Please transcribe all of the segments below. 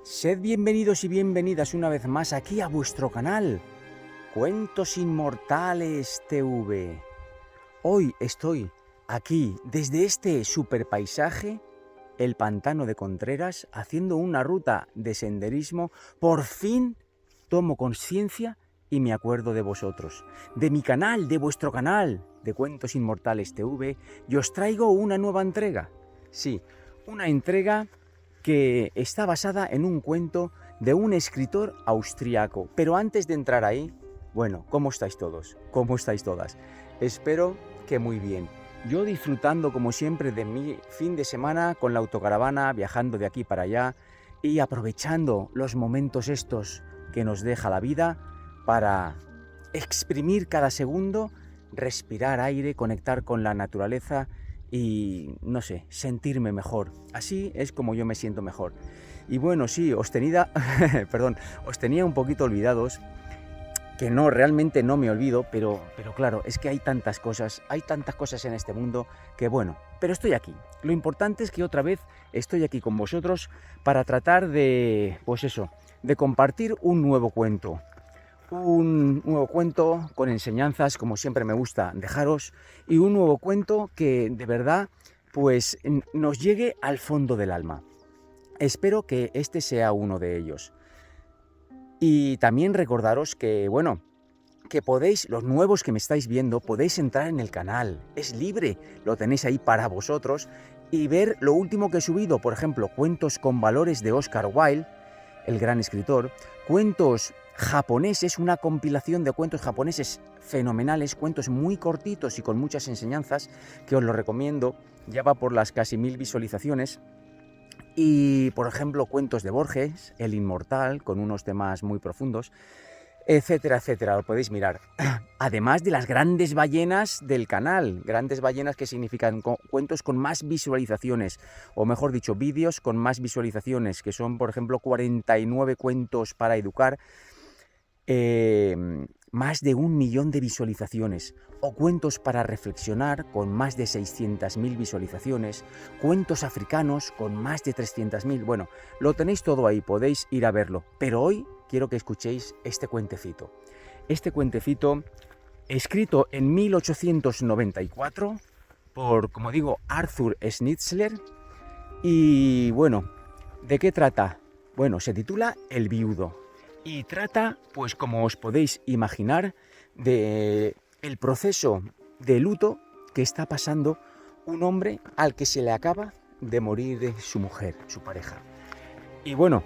Sed bienvenidos y bienvenidas una vez más aquí a vuestro canal, Cuentos Inmortales TV. Hoy estoy aquí, desde este super paisaje, el Pantano de Contreras, haciendo una ruta de senderismo. Por fin tomo conciencia y me acuerdo de vosotros, de mi canal, de vuestro canal, de Cuentos Inmortales TV, y os traigo una nueva entrega. Sí, una entrega que está basada en un cuento de un escritor austriaco. Pero antes de entrar ahí, bueno, ¿cómo estáis todos? ¿Cómo estáis todas? Espero que muy bien. Yo disfrutando como siempre de mi fin de semana con la autocaravana, viajando de aquí para allá y aprovechando los momentos estos que nos deja la vida para exprimir cada segundo, respirar aire, conectar con la naturaleza y, no sé, sentirme mejor. Así es como yo me siento mejor. Y bueno, sí, os tenía un poquito olvidados, que no, realmente no me olvido, pero claro, es que hay tantas cosas en este mundo que bueno, pero estoy aquí. Lo importante es que otra vez estoy aquí con vosotros para tratar de, pues eso, de compartir un nuevo cuento. Un nuevo cuento con enseñanzas, como siempre me gusta dejaros, y un nuevo cuento que de verdad pues nos llegue al fondo del alma. Espero que este sea uno de ellos. Y también recordaros que, bueno, que podéis, los nuevos que me estáis viendo, podéis entrar en el canal. Es libre, lo tenéis ahí para vosotros y ver lo último que he subido. Por ejemplo, cuentos con valores de Oscar Wilde, el gran escritor, cuentos japoneses, una compilación de cuentos japoneses fenomenales, cuentos muy cortitos y con muchas enseñanzas, que os lo recomiendo, ya va por las casi 1000 visualizaciones. Y, por ejemplo, cuentos de Borges, El Inmortal, con unos temas muy profundos, etcétera, etcétera, lo podéis mirar. Además de las grandes ballenas del canal, grandes ballenas que significan cuentos con más visualizaciones, o mejor dicho, vídeos con más visualizaciones, que son, por ejemplo, 49 cuentos para educar, más de 1 millón de visualizaciones, o cuentos para reflexionar con más de 600.000 visualizaciones, cuentos africanos con más de 300.000. Bueno, lo tenéis todo ahí, podéis ir a verlo, pero hoy quiero que escuchéis este cuentecito. Este cuentecito, escrito en 1894 por, como digo, Arthur Schnitzler. Y bueno, ¿de qué trata? Bueno, se titula El viudo. Y trata, pues como os podéis imaginar, de el proceso de luto que está pasando un hombre al que se le acaba de morir su mujer, su pareja. Y bueno,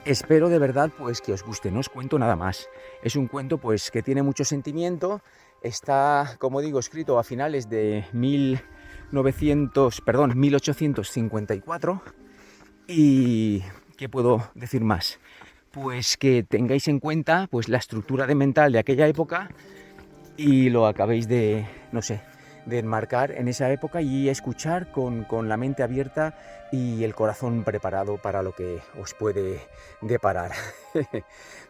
espero de verdad pues que os guste, no os cuento nada más. Es un cuento pues que tiene mucho sentimiento, está, como digo, escrito a finales de 1854 y ¿qué puedo decir más? Pues que tengáis en cuenta pues la estructura de mental de aquella época y lo acabéis de, no sé, de enmarcar en esa época y escuchar con la mente abierta y el corazón preparado para lo que os puede deparar.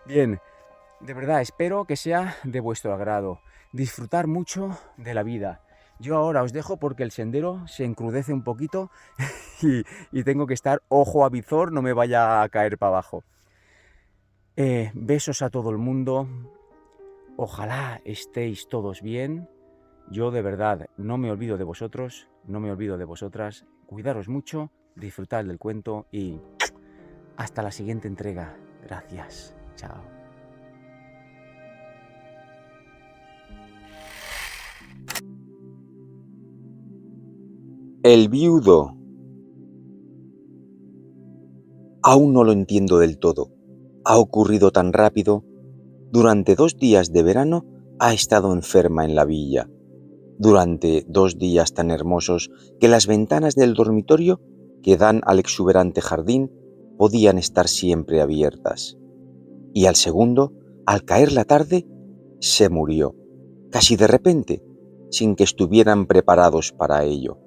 Bien, de verdad espero que sea de vuestro agrado. Disfrutar mucho de la vida. Yo ahora os dejo porque el sendero se encrudece un poquito y tengo que estar ojo a visor, no me vaya a caer para abajo. Besos a todo el mundo. Ojalá estéis todos bien. Yo de verdad no me olvido de vosotros, no me olvido de vosotras. Cuidaros mucho, disfrutad del cuento y hasta la siguiente entrega. Gracias. Chao. El viudo. Aún no lo entiendo del todo. Ha ocurrido tan rápido. Durante 2 días de verano ha estado enferma en la villa. Durante 2 días tan hermosos que las ventanas del dormitorio, que dan al exuberante jardín, podían estar siempre abiertas. Y al segundo, al caer la tarde, se murió, casi de repente, sin que estuvieran preparados para ello.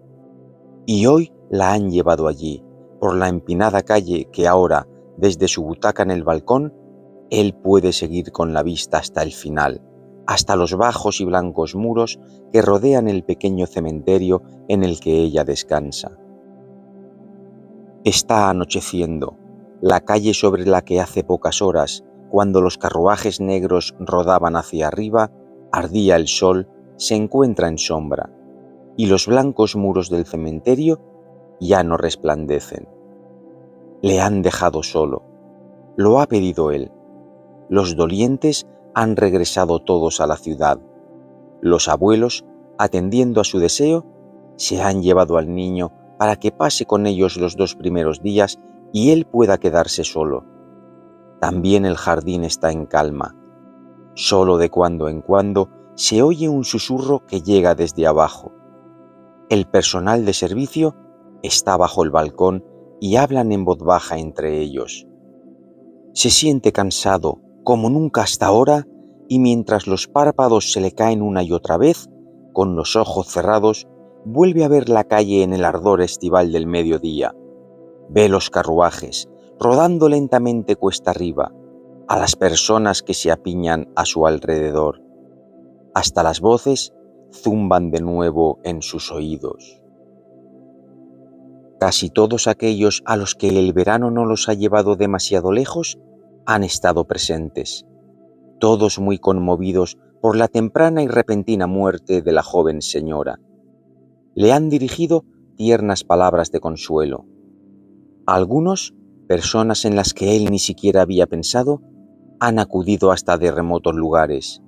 Y hoy la han llevado allí, por la empinada calle que ahora, desde su butaca en el balcón, él puede seguir con la vista hasta el final, hasta los bajos y blancos muros que rodean el pequeño cementerio en el que ella descansa. Está anocheciendo. La calle sobre la que hace pocas horas, cuando los carruajes negros rodaban hacia arriba, ardía el sol, se encuentra en sombra, y los blancos muros del cementerio ya no resplandecen. Le han dejado solo. Lo ha pedido él. Los dolientes han regresado todos a la ciudad. Los abuelos, atendiendo a su deseo, se han llevado al niño para que pase con ellos los 2 primeros días y él pueda quedarse solo. También el jardín está en calma. Solo de cuando en cuando se oye un susurro que llega desde abajo. El personal de servicio está bajo el balcón y hablan en voz baja entre ellos. Se siente cansado, como nunca hasta ahora, y mientras los párpados se le caen una y otra vez, con los ojos cerrados, vuelve a ver la calle en el ardor estival del mediodía. Ve los carruajes, rodando lentamente cuesta arriba, a las personas que se apiñan a su alrededor. Hasta las voces zumban de nuevo en sus oídos. Casi todos aquellos a los que el verano no los ha llevado demasiado lejos han estado presentes, todos muy conmovidos por la temprana y repentina muerte de la joven señora. Le han dirigido tiernas palabras de consuelo. Algunos, personas en las que él ni siquiera había pensado, han acudido hasta de remotos lugares.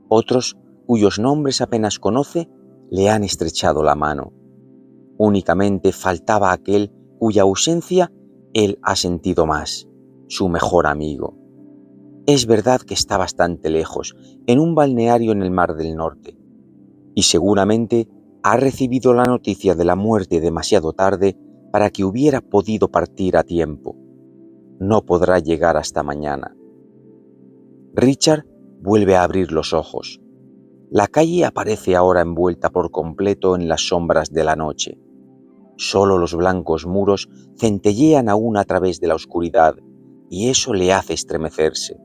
Otros, cuyos nombres apenas conoce, le han estrechado la mano. Únicamente faltaba aquel cuya ausencia él ha sentido más, su mejor amigo. Es verdad que está bastante lejos, en un balneario en el Mar del Norte, y seguramente ha recibido la noticia de la muerte demasiado tarde para que hubiera podido partir a tiempo. No podrá llegar hasta mañana. Richard vuelve a abrir los ojos. La calle aparece ahora envuelta por completo en las sombras de la noche. Solo los blancos muros centellean aún a través de la oscuridad, y eso le hace estremecerse.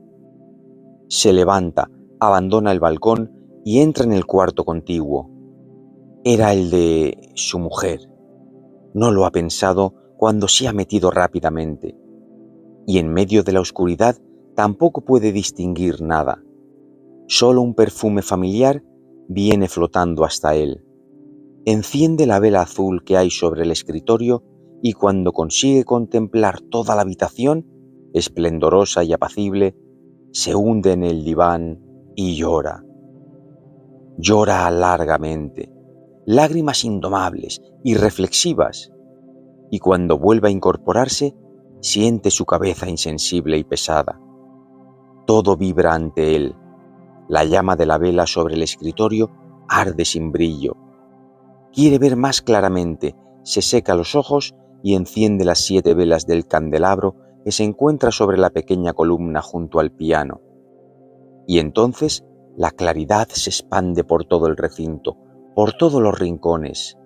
Se levanta, abandona el balcón y entra en el cuarto contiguo. Era el de su mujer. No lo ha pensado cuando se ha metido rápidamente, y en medio de la oscuridad tampoco puede distinguir nada. Solo un perfume familiar viene flotando hasta él. Enciende la vela azul que hay sobre el escritorio y cuando consigue contemplar toda la habitación, esplendorosa y apacible, se hunde en el diván y llora. Llora largamente, lágrimas indomables y reflexivas, y cuando vuelve a incorporarse, siente su cabeza insensible y pesada. Todo vibra ante él. La llama de la vela sobre el escritorio arde sin brillo. Quiere ver más claramente, se seca los ojos y enciende las 7 velas del candelabro que se encuentra sobre la pequeña columna junto al piano. Y entonces la claridad se expande por todo el recinto, por todos los rincones.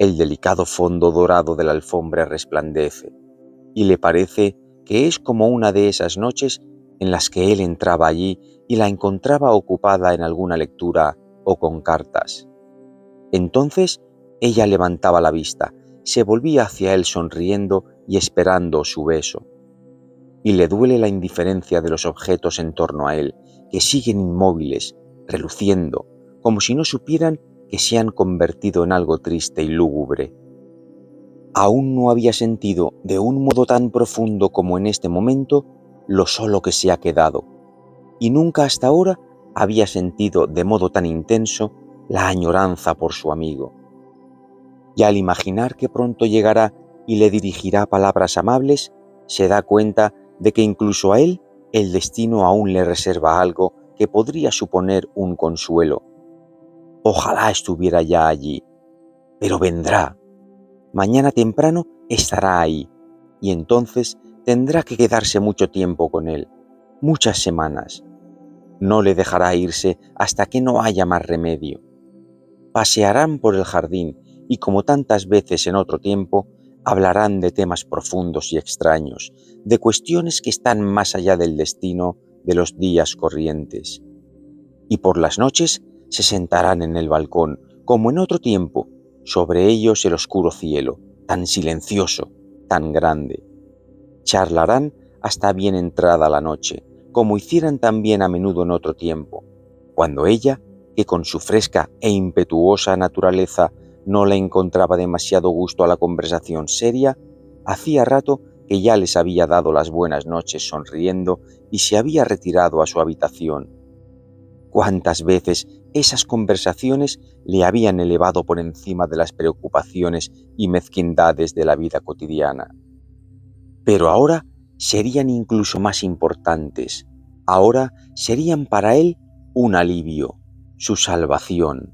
El delicado fondo dorado de la alfombra resplandece, y le parece que es como una de esas noches en las que él entraba allí y la encontraba ocupada en alguna lectura o con cartas. Entonces ella levantaba la vista, se volvía hacia él sonriendo y esperando su beso. Y le duele la indiferencia de los objetos en torno a él, que siguen inmóviles, reluciendo, como si no supieran que se han convertido en algo triste y lúgubre. Aún no había sentido de un modo tan profundo como en este momento lo solo que se ha quedado, y nunca hasta ahora había sentido de modo tan intenso la añoranza por su amigo. Y al imaginar que pronto llegará y le dirigirá palabras amables, se da cuenta de que incluso a él el destino aún le reserva algo que podría suponer un consuelo. Ojalá estuviera ya allí, pero vendrá. Mañana temprano estará ahí, y entonces tendrá que quedarse mucho tiempo con él, muchas semanas. No le dejará irse hasta que no haya más remedio. Pasearán por el jardín y, como tantas veces en otro tiempo, hablarán de temas profundos y extraños, de cuestiones que están más allá del destino de los días corrientes. Y por las noches se sentarán en el balcón, como en otro tiempo, sobre ellos el oscuro cielo, tan silencioso, tan grande. Charlarán hasta bien entrada la noche, como hicieran también a menudo en otro tiempo, cuando ella, que con su fresca e impetuosa naturaleza no le encontraba demasiado gusto a la conversación seria, hacía rato que ya les había dado las buenas noches sonriendo y se había retirado a su habitación. Cuántas veces esas conversaciones le habían elevado por encima de las preocupaciones y mezquindades de la vida cotidiana. Pero ahora serían incluso más importantes. Ahora serían para él un alivio, su salvación.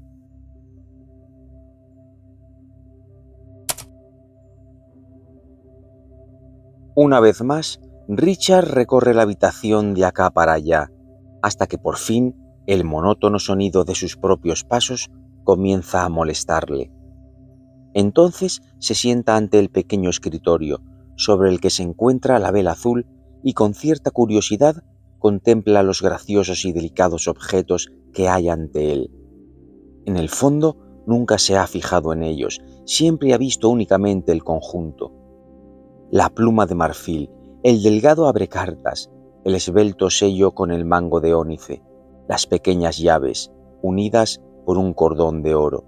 Una vez más, Richard recorre la habitación de acá para allá, hasta que por fin el monótono sonido de sus propios pasos comienza a molestarle. Entonces se sienta ante el pequeño escritorio, sobre el que se encuentra la vela azul, y con cierta curiosidad contempla los graciosos y delicados objetos que hay ante él. En el fondo nunca se ha fijado en ellos, siempre ha visto únicamente el conjunto. La pluma de marfil, el delgado abrecartas, el esbelto sello con el mango de ónice, las pequeñas llaves, unidas por un cordón de oro.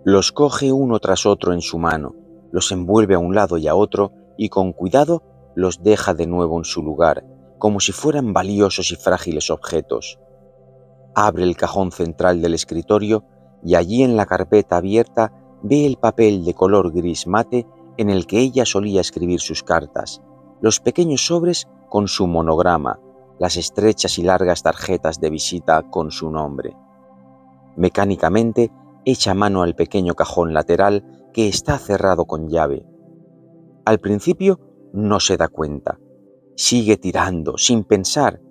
Los coge uno tras otro en su mano, los envuelve a un lado y a otro y con cuidado los deja de nuevo en su lugar, como si fueran valiosos y frágiles objetos. Abre el cajón central del escritorio y allí en la carpeta abierta ve el papel de color gris mate en el que ella solía escribir sus cartas, los pequeños sobres con su monograma, las estrechas y largas tarjetas de visita con su nombre. Mecánicamente echa mano al pequeño cajón lateral que está cerrado con llave. Al principio no se da cuenta, sigue tirando sin pensar,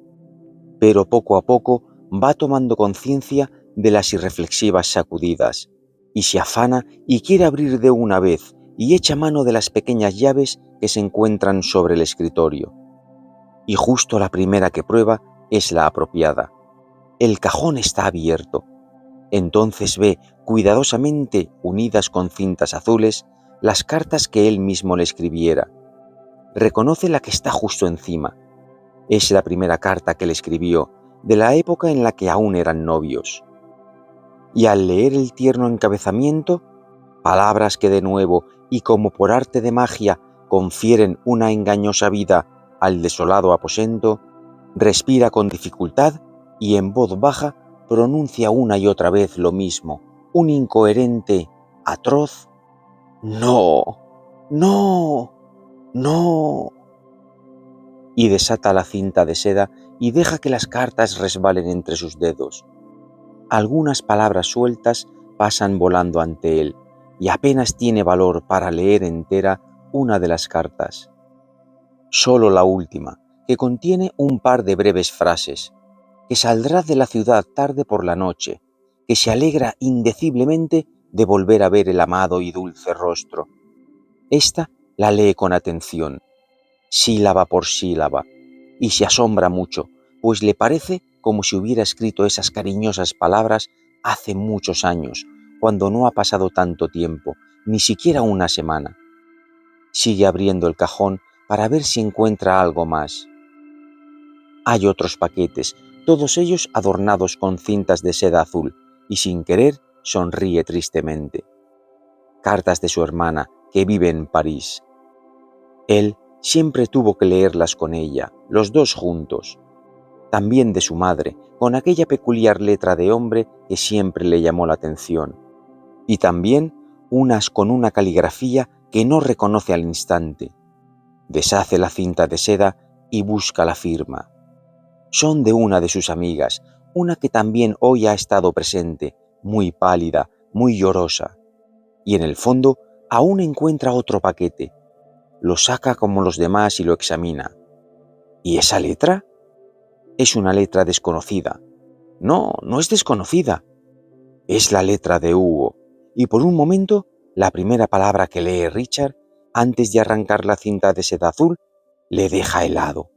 pero poco a poco va tomando conciencia de las irreflexivas sacudidas, y se afana y quiere abrir de una vez y echa mano de las pequeñas llaves que se encuentran sobre el escritorio. Y justo la primera que prueba es la apropiada. El cajón está abierto. Entonces ve, cuidadosamente unidas con cintas azules, las cartas que él mismo le escribiera. Reconoce la que está justo encima. Es la primera carta que le escribió, de la época en la que aún eran novios. Y al leer el tierno encabezamiento, palabras que de nuevo y como por arte de magia confieren una engañosa vida al desolado aposento, respira con dificultad y en voz baja pronuncia una y otra vez lo mismo, un incoherente, atroz «No, no, no», y desata la cinta de seda y deja que las cartas resbalen entre sus dedos. Algunas palabras sueltas pasan volando ante él y apenas tiene valor para leer entera una de las cartas. Solo la última, que contiene un par de breves frases, que saldrá de la ciudad tarde por la noche, que se alegra indeciblemente de volver a ver el amado y dulce rostro. Esta la lee con atención, sílaba por sílaba, y se asombra mucho, pues le parece como si hubiera escrito esas cariñosas palabras hace muchos años, cuando no ha pasado tanto tiempo, ni siquiera una semana. Sigue abriendo el cajón para ver si encuentra algo más. Hay otros paquetes, todos ellos adornados con cintas de seda azul, y sin querer sonríe tristemente. Cartas de su hermana, que vive en París. Él siempre tuvo que leerlas con ella, los dos juntos. También de su madre, con aquella peculiar letra de hombre que siempre le llamó la atención. Y también unas con una caligrafía que no reconoce al instante. Deshace la cinta de seda y busca la firma. Son de una de sus amigas, una que también hoy ha estado presente, muy pálida, muy llorosa. Y en el fondo aún encuentra otro paquete. Lo saca como los demás y lo examina. ¿Y esa letra? Es una letra desconocida. No, no es desconocida. Es la letra de Hugo, y por un momento, la primera palabra que lee Richard, antes de arrancar la cinta de seda azul, le deja helado.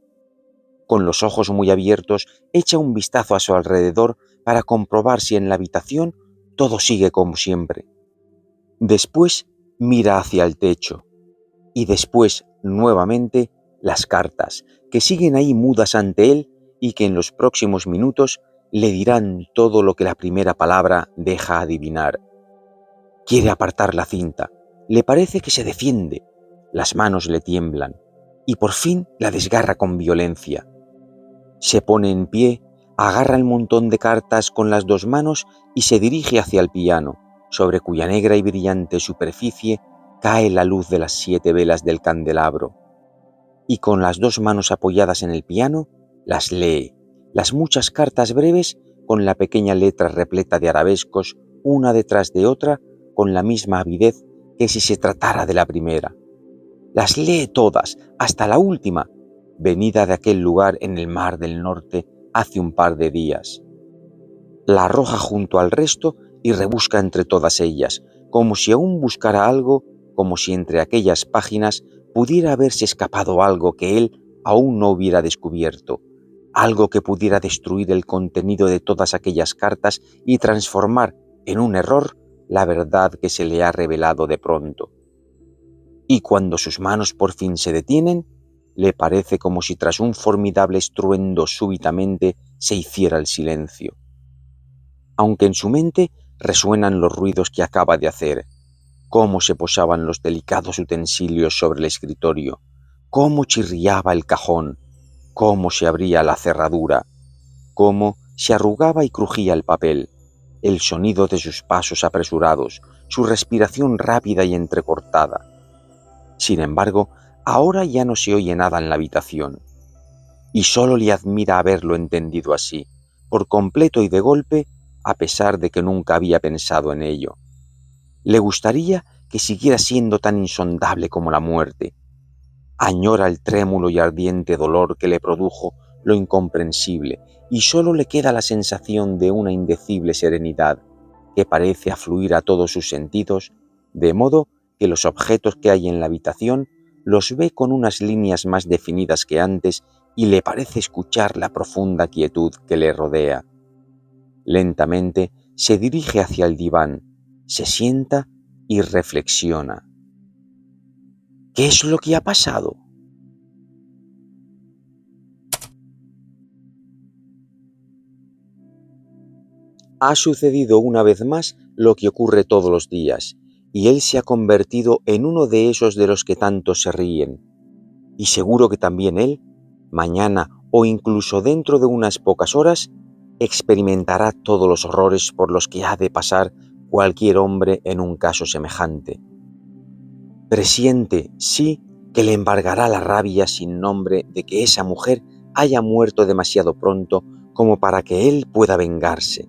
Con los ojos muy abiertos, echa un vistazo a su alrededor para comprobar si en la habitación todo sigue como siempre. Después mira hacia el techo. y después, nuevamente, las cartas, que siguen ahí mudas ante él y que en los próximos minutos le dirán todo lo que la primera palabra deja adivinar. Quiere apartar la cinta, le parece que se defiende, las manos le tiemblan, y por fin la desgarra con violencia. Se pone en pie, agarra el montón de cartas con las dos manos y se dirige hacia el piano, sobre cuya negra y brillante superficie cae la luz de las 7 velas del candelabro. Y con las dos manos apoyadas en el piano, las lee, las muchas cartas breves con la pequeña letra repleta de arabescos, una detrás de otra, con la misma avidez que si se tratara de la primera. Las lee todas, hasta la última, venida de aquel lugar en el Mar del Norte hace un par de días. La arroja junto al resto y rebusca entre todas ellas, como si aún buscara algo, como si entre aquellas páginas pudiera haberse escapado algo que él aún no hubiera descubierto, algo que pudiera destruir el contenido de todas aquellas cartas y transformar en un error la verdad que se le ha revelado de pronto. Y cuando sus manos por fin se detienen, le parece como si tras un formidable estruendo súbitamente se hiciera el silencio. Aunque en su mente resuenan los ruidos que acaba de hacer, cómo se posaban los delicados utensilios sobre el escritorio, cómo chirriaba el cajón, cómo se abría la cerradura, cómo se arrugaba y crujía el papel, el sonido de sus pasos apresurados, su respiración rápida y entrecortada. Sin embargo, ahora ya no se oye nada en la habitación, y solo le admira haberlo entendido así, por completo y de golpe, a pesar de que nunca había pensado en ello. Le gustaría que siguiera siendo tan insondable como la muerte. Añora el trémulo y ardiente dolor que le produjo lo incomprensible, y solo le queda la sensación de una indecible serenidad que parece afluir a todos sus sentidos, de modo que los objetos que hay en la habitación los ve con unas líneas más definidas que antes y le parece escuchar la profunda quietud que le rodea. Lentamente se dirige hacia el diván, se sienta y reflexiona. ¿Qué es lo que ha pasado? Ha sucedido una vez más lo que ocurre todos los días, y él se ha convertido en uno de esos de los que tanto se ríen. Y seguro que también él, mañana o incluso dentro de unas pocas horas, experimentará todos los horrores por los que ha de pasar cualquier hombre en un caso semejante. Presiente, sí, que le embargará la rabia sin nombre de que esa mujer haya muerto demasiado pronto como para que él pueda vengarse.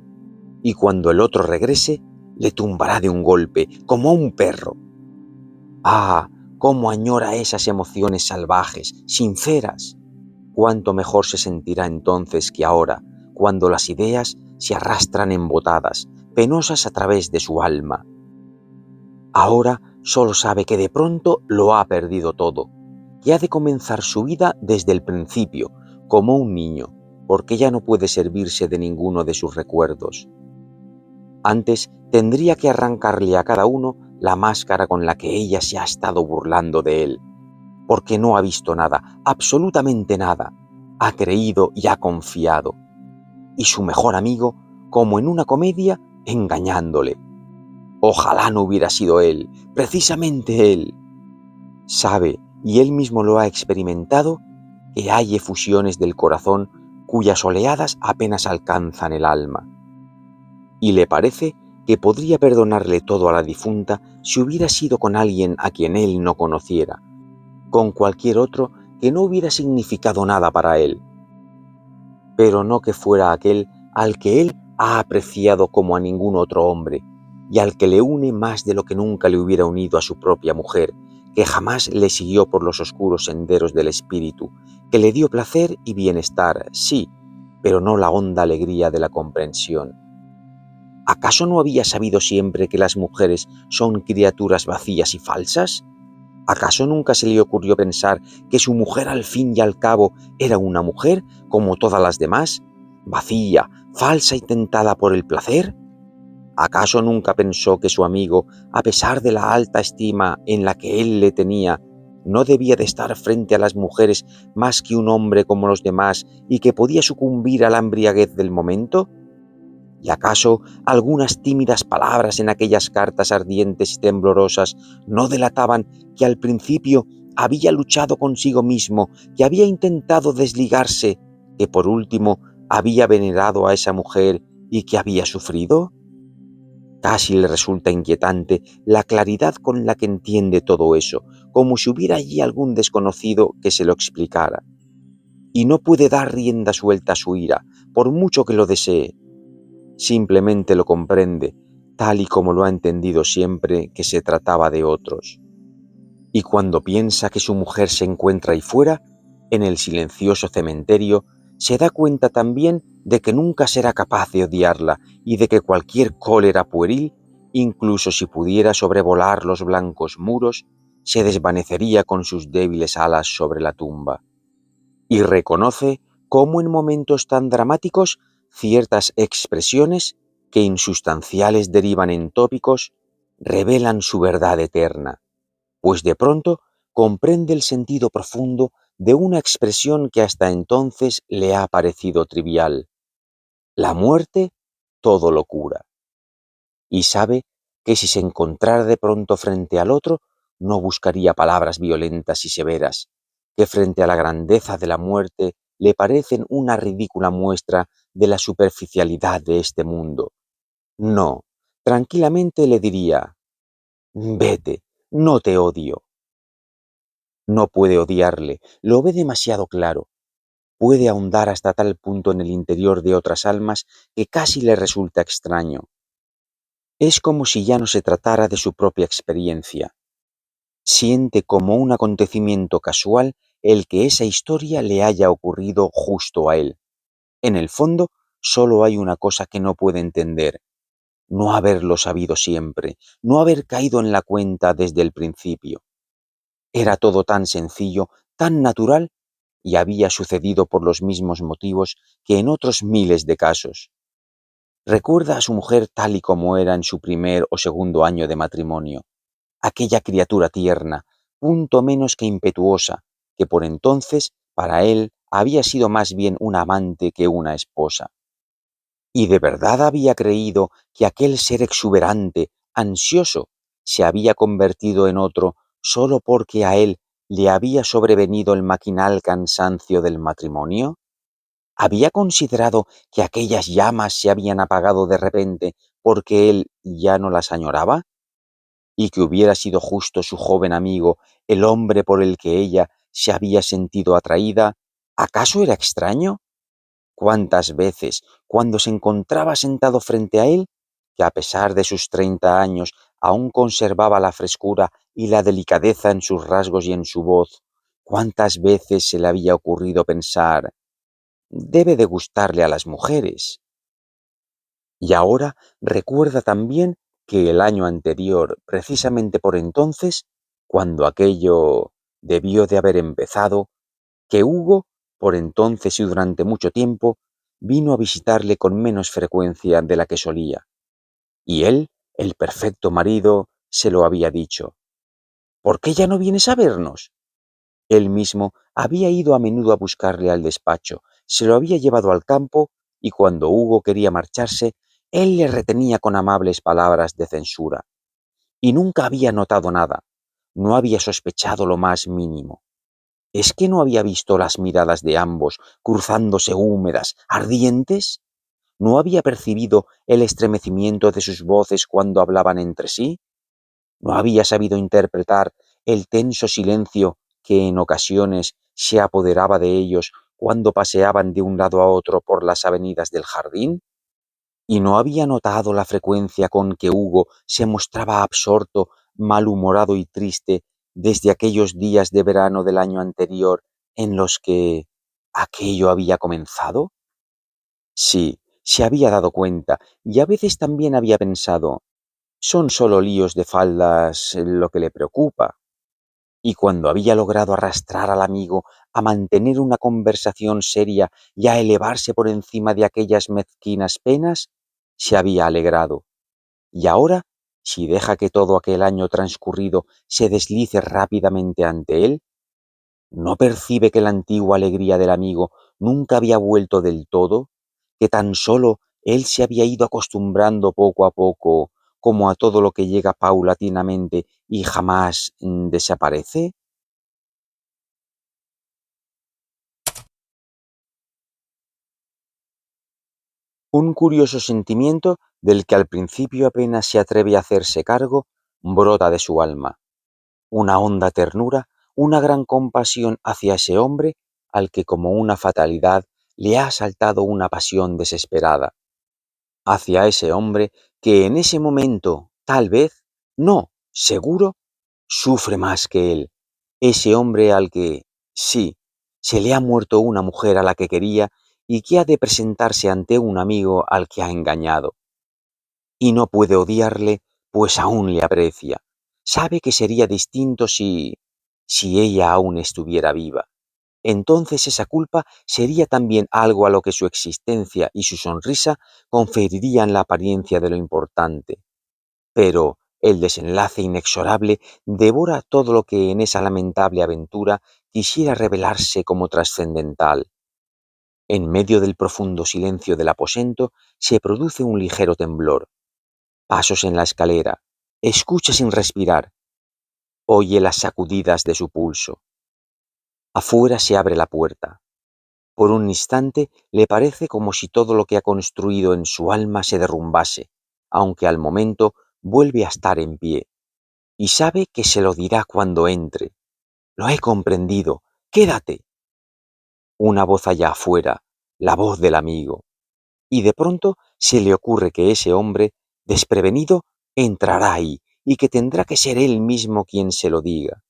Y cuando el otro regrese, le tumbará de un golpe, como a un perro. ¡Ah! ¡Cómo añora esas emociones salvajes, sinceras! Cuánto mejor se sentirá entonces que ahora, cuando las ideas se arrastran embotadas, penosas a través de su alma. Ahora solo sabe que de pronto lo ha perdido todo, que ha de comenzar su vida desde el principio, como un niño, porque ya no puede servirse de ninguno de sus recuerdos. Antes tendría que arrancarle a cada uno la máscara con la que ella se ha estado burlando de él, porque no ha visto nada, absolutamente nada, ha creído y ha confiado. Y su mejor amigo, como en una comedia, engañándole. Ojalá no hubiera sido él, precisamente él. Sabe, y él mismo lo ha experimentado, que hay efusiones del corazón cuyas oleadas apenas alcanzan el alma. Y le parece que podría perdonarle todo a la difunta si hubiera sido con alguien a quien él no conociera, con cualquier otro que no hubiera significado nada para él, pero no que fuera aquel al que él ha apreciado como a ningún otro hombre, y al que le une más de lo que nunca le hubiera unido a su propia mujer, que jamás le siguió por los oscuros senderos del espíritu, que le dio placer y bienestar, sí, pero no la honda alegría de la comprensión. ¿Acaso no había sabido siempre que las mujeres son criaturas vacías y falsas? ¿Acaso nunca se le ocurrió pensar que su mujer al fin y al cabo era una mujer como todas las demás, vacía, falsa y tentada por el placer? ¿Acaso nunca pensó que su amigo, a pesar de la alta estima en la que él le tenía, no debía de estar frente a las mujeres más que un hombre como los demás y que podía sucumbir a la embriaguez del momento? ¿Y acaso algunas tímidas palabras en aquellas cartas ardientes y temblorosas no delataban que al principio había luchado consigo mismo, que había intentado desligarse, que por último había venerado a esa mujer y que había sufrido? Casi le resulta inquietante la claridad con la que entiende todo eso, como si hubiera allí algún desconocido que se lo explicara. Y no puede dar rienda suelta a su ira, por mucho que lo desee. Simplemente lo comprende, tal y como lo ha entendido siempre que se trataba de otros. Y cuando piensa que su mujer se encuentra ahí fuera, en el silencioso cementerio, se da cuenta también de que nunca será capaz de odiarla y de que cualquier cólera pueril, incluso si pudiera sobrevolar los blancos muros, se desvanecería con sus débiles alas sobre la tumba. Y reconoce cómo en momentos tan dramáticos ciertas expresiones que insustanciales derivan en tópicos revelan su verdad eterna, pues de pronto comprende el sentido profundo de una expresión que hasta entonces le ha parecido trivial. La muerte todo lo cura. Y sabe que si se encontrara de pronto frente al otro, no buscaría palabras violentas y severas, que frente a la grandeza de la muerte le parecen una ridícula muestra de la superficialidad de este mundo. No, tranquilamente le diría: vete, no te odio. No puede odiarle, lo ve demasiado claro. Puede ahondar hasta tal punto en el interior de otras almas que casi le resulta extraño. Es como si ya no se tratara de su propia experiencia. Siente como un acontecimiento casual el que esa historia le haya ocurrido justo a él. En el fondo, solo hay una cosa que no puede entender: no haberlo sabido siempre, no haber caído en la cuenta desde el principio. Era todo tan sencillo, tan natural, y había sucedido por los mismos motivos que en otros miles de casos. Recuerda a su mujer tal y como era en su primer o segundo año de matrimonio, aquella criatura tierna, punto menos que impetuosa, que por entonces para él había sido más bien una amante que una esposa. Y de verdad había creído que aquel ser exuberante, ansioso, se había convertido en otro solo porque a él le había sobrevenido el maquinal cansancio del matrimonio. ¿Había considerado que aquellas llamas se habían apagado de repente porque él ya no las añoraba? ¿Y que hubiera sido justo su joven amigo el hombre por el que ella se había sentido atraída? ¿Acaso era extraño? ¿Cuántas veces, cuando se encontraba sentado frente a él, que a pesar de sus 30 años aún conservaba la frescura y la delicadeza en sus rasgos y en su voz, cuántas veces se le había ocurrido pensar: debe de gustarle a las mujeres? Y ahora recuerda también que el año anterior, precisamente por entonces, cuando aquello debió de haber empezado, que Hugo, por entonces y durante mucho tiempo, vino a visitarle con menos frecuencia de la que solía. Y él, el perfecto marido, se lo había dicho: ¿por qué ya no vienes a vernos? Él mismo había ido a menudo a buscarle al despacho, se lo había llevado al campo, y cuando Hugo quería marcharse, él le retenía con amables palabras de censura. Y nunca había notado nada, no había sospechado lo más mínimo. ¿Es que no había visto las miradas de ambos cruzándose húmedas, ardientes? ¿No había percibido el estremecimiento de sus voces cuando hablaban entre sí? ¿No había sabido interpretar el tenso silencio que en ocasiones se apoderaba de ellos cuando paseaban de un lado a otro por las avenidas del jardín? ¿Y no había notado la frecuencia con que Hugo se mostraba absorto, malhumorado y triste desde aquellos días de verano del año anterior en los que aquello había comenzado? Sí, se había dado cuenta, y a veces también había pensado: son solo líos de faldas lo que le preocupa. Y cuando había logrado arrastrar al amigo a mantener una conversación seria y a elevarse por encima de aquellas mezquinas penas, se había alegrado. Y ahora si deja que todo aquel año transcurrido se deslice rápidamente ante él, ¿no percibe que la antigua alegría del amigo nunca había vuelto del todo, que tan solo él se había ido acostumbrando poco a poco, como a todo lo que llega paulatinamente y jamás desaparece? Un curioso sentimiento del que al principio apenas se atreve a hacerse cargo brota de su alma, una honda ternura, una gran compasión hacia ese hombre al que como una fatalidad le ha asaltado una pasión desesperada, hacia ese hombre que en ese momento, tal vez, no, seguro, sufre más que él, ese hombre al que, sí, se le ha muerto una mujer a la que quería y que ha de presentarse ante un amigo al que ha engañado. Y no puede odiarle, pues aún le aprecia. Sabe que sería distinto si ella aún estuviera viva. Entonces esa culpa sería también algo a lo que su existencia y su sonrisa conferirían la apariencia de lo importante. Pero el desenlace inexorable devora todo lo que en esa lamentable aventura quisiera revelarse como trascendental. En medio del profundo silencio del aposento se produce un ligero temblor. Pasos en la escalera. Escucha sin respirar. Oye las sacudidas de su pulso. Afuera se abre la puerta. Por un instante le parece como si todo lo que ha construido en su alma se derrumbase, aunque al momento vuelve a estar en pie. Y sabe que se lo dirá cuando entre. Lo he comprendido. Quédate. Una voz allá afuera, la voz del amigo. Y de pronto se le ocurre que ese hombre, desprevenido, entrará ahí y que tendrá que ser él mismo quien se lo diga.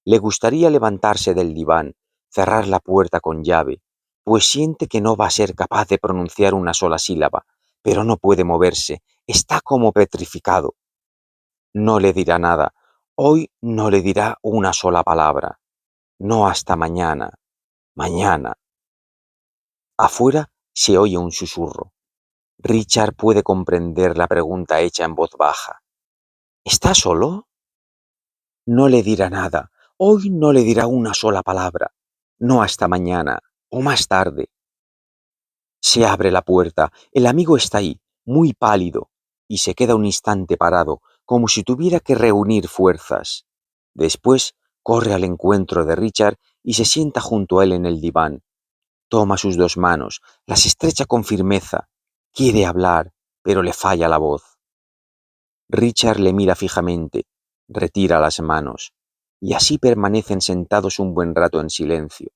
Le gustaría levantarse del diván, cerrar la puerta con llave, pues siente que no va a ser capaz de pronunciar una sola sílaba, pero no puede moverse, está como petrificado. No le dirá nada, hoy no le dirá una sola palabra, no hasta mañana, mañana. Afuera se oye un susurro. Richard puede comprender la pregunta hecha en voz baja. ¿Está solo? No le dirá nada, hoy no le dirá una sola palabra, no hasta mañana o más tarde. Se abre la puerta, el amigo está ahí, muy pálido, y se queda un instante parado, como si tuviera que reunir fuerzas. Después corre al encuentro de Richard y se sienta junto a él en el diván. Toma sus dos manos, las estrecha con firmeza. Quiere hablar, pero le falla la voz. Richard le mira fijamente, retira las manos, y así permanecen sentados un buen rato en silencio.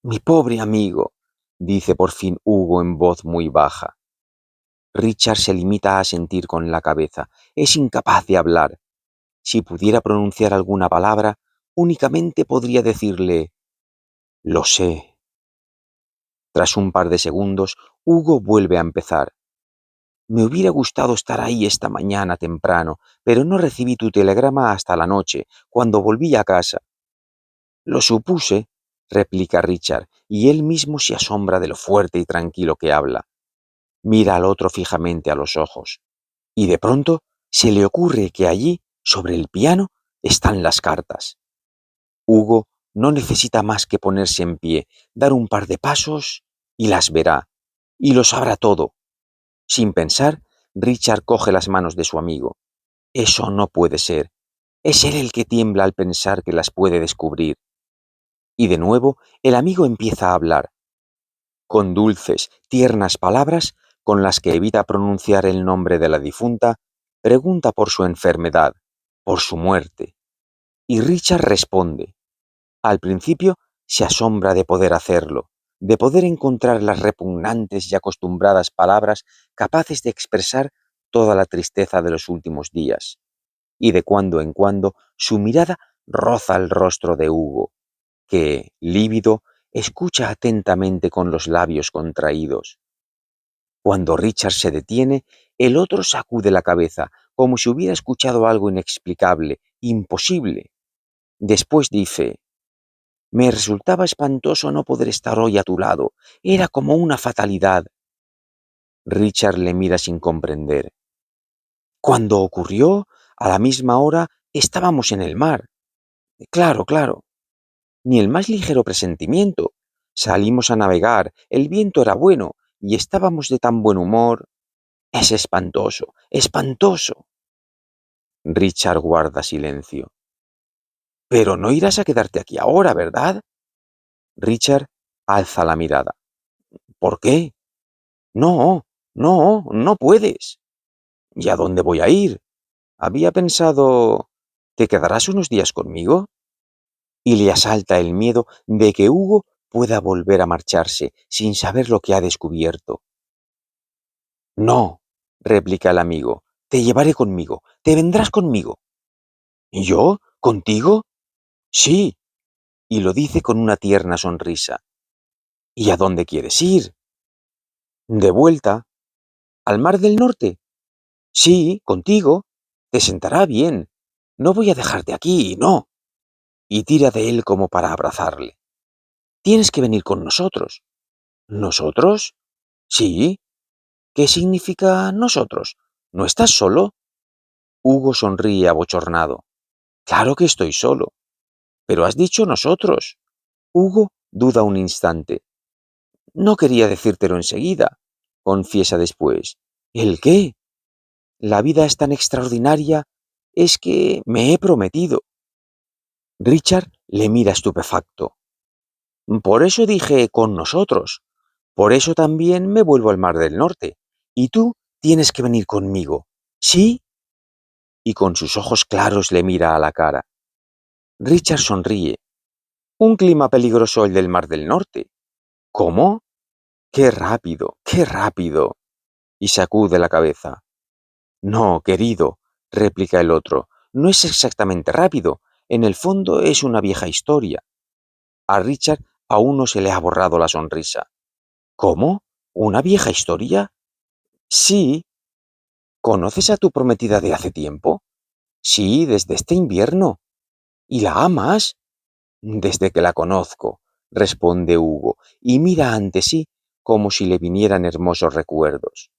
Mi pobre amigo, dice por fin Hugo en voz muy baja. Richard se limita a asentir con la cabeza, es incapaz de hablar. Si pudiera pronunciar alguna palabra, únicamente podría decirle, lo sé. Tras un par de segundos, Hugo vuelve a empezar. Me hubiera gustado estar ahí esta mañana temprano, pero no recibí tu telegrama hasta la noche, cuando volví a casa. Lo supuse, replica Richard, y él mismo se asombra de lo fuerte y tranquilo que habla. Mira al otro fijamente a los ojos, y de pronto se le ocurre que allí, sobre el piano, están las cartas. Hugo no necesita más que ponerse en pie, dar un par de pasos, y las verá, y lo sabrá todo. Sin pensar, Richard coge las manos de su amigo. Eso no puede ser. Es él el que tiembla al pensar que las puede descubrir. Y de nuevo, el amigo empieza a hablar, con dulces, tiernas palabras con las que evita pronunciar el nombre de la difunta, pregunta por su enfermedad, por su muerte. Y Richard responde. Al principio se asombra de poder hacerlo, de poder encontrar las repugnantes y acostumbradas palabras capaces de expresar toda la tristeza de los últimos días. Y de cuando en cuando su mirada roza el rostro de Hugo, que, lívido, escucha atentamente con los labios contraídos. Cuando Richard se detiene, el otro sacude la cabeza, como si hubiera escuchado algo inexplicable, imposible. Después dice, me resultaba espantoso no poder estar hoy a tu lado, era como una fatalidad. Richard le mira sin comprender. Cuando ocurrió, a la misma hora estábamos en el mar. Claro, claro. Ni el más ligero presentimiento. Salimos a navegar, el viento era bueno y estábamos de tan buen humor. Es espantoso, espantoso. Richard guarda silencio. Pero no irás a quedarte aquí ahora, ¿verdad? Richard alza la mirada. ¿Por qué? No, no puedes. ¿Y a dónde voy a ir? Había pensado... ¿Te quedarás unos días conmigo? Y le asalta el miedo de que Hugo pueda volver a marcharse sin saber lo que ha descubierto. No, replica el amigo, te llevaré conmigo, te vendrás conmigo. ¿Yo? ¿Contigo? Sí, y lo dice con una tierna sonrisa. ¿Y a dónde quieres ir? De vuelta. ¿Al Mar del Norte? Sí, contigo. Te sentará bien. No voy a dejarte aquí, no. Y tira de él como para abrazarle. Tienes que venir con nosotros. ¿Nosotros? Sí. ¿Qué significa nosotros? ¿No estás solo? Hugo sonríe abochornado. Claro que estoy solo. Pero has dicho nosotros. Hugo duda un instante. No quería decírtelo enseguida, confiesa después. ¿El qué? La vida es tan extraordinaria, es que me he prometido. Richard le mira estupefacto. Por eso dije con nosotros. Por eso también me vuelvo al Mar del Norte. Y tú tienes que venir conmigo. ¿Sí? Y con sus ojos claros le mira a la cara. Richard sonríe. Un clima peligroso el del Mar del Norte. ¿Cómo? ¡Qué rápido! ¡Qué rápido! Y sacude la cabeza. No, querido, replica el otro, no es exactamente rápido. En el fondo es una vieja historia. A Richard aún no se le ha borrado la sonrisa. ¿Cómo? ¿Una vieja historia? Sí. ¿Conoces a tu prometida de hace tiempo? Sí, desde este invierno. ¿Y la amas? Desde que la conozco, responde Hugo, y mira ante sí como si le vinieran hermosos recuerdos.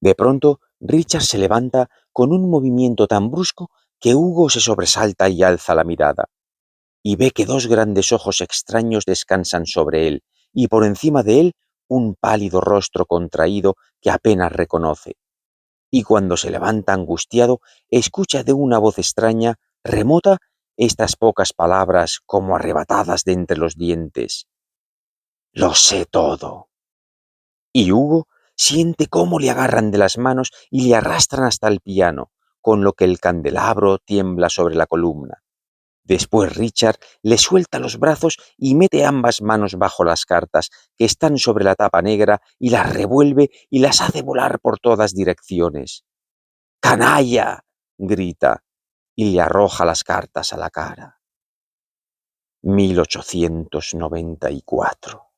De pronto, Richard se levanta con un movimiento tan brusco que Hugo se sobresalta y alza la mirada, y ve que dos grandes ojos extraños descansan sobre él, y por encima de él un pálido rostro contraído que apenas reconoce. Y cuando se levanta angustiado, escucha de una voz extraña, remota, estas pocas palabras como arrebatadas de entre los dientes. Lo sé todo. Y Hugo siente cómo le agarran de las manos y le arrastran hasta el piano, con lo que el candelabro tiembla sobre la columna. Después Richard le suelta los brazos y mete ambas manos bajo las cartas que están sobre la tapa negra y las revuelve y las hace volar por todas direcciones. ¡Canalla!, grita, y le arroja las cartas a la cara. 1894